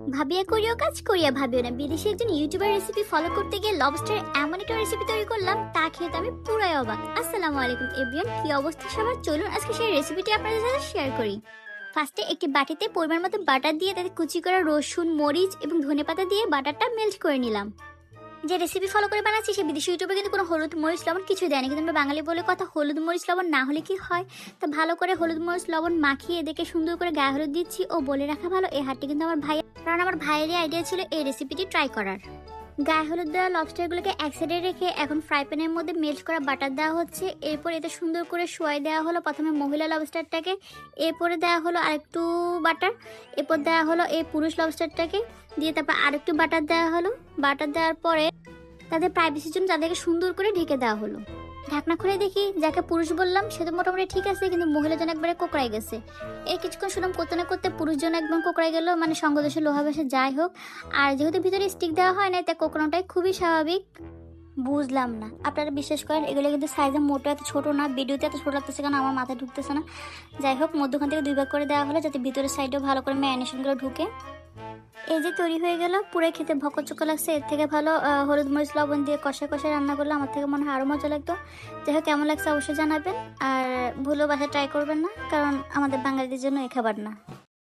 ভাবিয়া করিও কাজ করিয়া ভাবিও না। বিদেশি একজন ইউটিউবার রেসিপি ফলো করতে গিয়ে লবস্টার এমন একটা রেসিপি তৈরি করলাম, তা খেয়ে তো আমি পুরাই অবাক। আসসালামু আলাইকুম এভরিওয়ান, কি অবস্থা সবার? চলুন আজকে সেই রেসিপিটি আপনাদের সাথে শেয়ার করি। ফার্স্টে একটি বাটিতে পরিমাণ মতো বাটার দিয়ে তাতে কুচি করা রসুন, মরিচ এবং ধনেপাতা দিয়ে বাটারটা মেল্ট করে নিলাম। যে রেসিপি ফলো করে বানাচ্ছি সে বিদেশি ইউটিউবে কিন্তু কোনো হলুদ মরিচ লবণ কিছুই দেয়নি, কিন্তু আমরা বাঙালি বলে কথা, হলুদ মরিচ লবণ না হলে কি হয়। তা ভালো করে হলুদ মরিচ লবণ মাখিয়ে এদেরকে সুন্দর করে গায়ে হলুদ দিচ্ছি। ও বলে রাখা ভালো, এই হাটটি কিন্তু আমার ভাই, কারণ আমার ভাইয়েরই আইডিয়া ছিল এই রেসিপিটি ট্রাই করার। গায়ে হলুদ দেওয়া লবস্টারগুলোকে এক সাইডে রেখে এখন ফ্রাই প্যানের মধ্যে মেল্ট করা বাটার দেওয়া হচ্ছে। এরপর এতে সুন্দর করে শোয়াই দেওয়া হলো প্রথমে মহিলা লবস্টারটাকে, এরপরে দেওয়া হলো আরেকটু বাটার, এরপর দেওয়া হলো এই পুরুষ লবস্টারটাকে দিয়ে, তারপর আরেকটু বাটার দেওয়া হলো। বাটার দেওয়ার পরে তাদের প্রাইভেসির জন্য তাদেরকে সুন্দর করে ঢেকে দেওয়া হলো। ঢাকনা খুলে দেখি যাকে পুরুষ বললাম সে তো মোটামুটি ঠিক আছে, কিন্তু মহিলা জন একবারে কোকড়াই গেছে। এই কিছুক্ষণ শুনলাম করতে না করতে পুরুষজন একদম কোকড়াই গেল, মানে সঙ্গদোষে লোহা ভেসে যাই হোক। আর যেহেতু ভিতরে স্টিক দেওয়া হয় না তাই কোকড়ানোটাই খুবই স্বাভাবিক। বুঝলাম না, আপনারা বিশ্বাস করেন এগুলো কিন্তু সাইজে মোটো এত ছোট না, ভিডিওতে এত ছোট লাগতেছে কেন আমার মাথায় ঢুকতেছে না। যাই হোক মধ্যখান থেকে দুই ভাগ করে দেওয়া হলো যাতে ভিতরের সাইডেও ভালো করে ম্যারিনেশনগুলো ঢুকে। এই যে তৈরি হয়ে গেল, পুরো খেতে ভকচকা লাগছে। এর থেকে ভালো হলুদ মরিচ লবণ দিয়ে কষায় কষায় রান্না করলে আমার থেকে মনে হয় আরও মজা লাগতো। যাই হোক কেমন লাগছে অবশ্যই জানাবেন, আর ভুলেও বাসায় ট্রাই করবেন না, কারণ আমাদের বাঙালিদের জন্য এই খাবার না।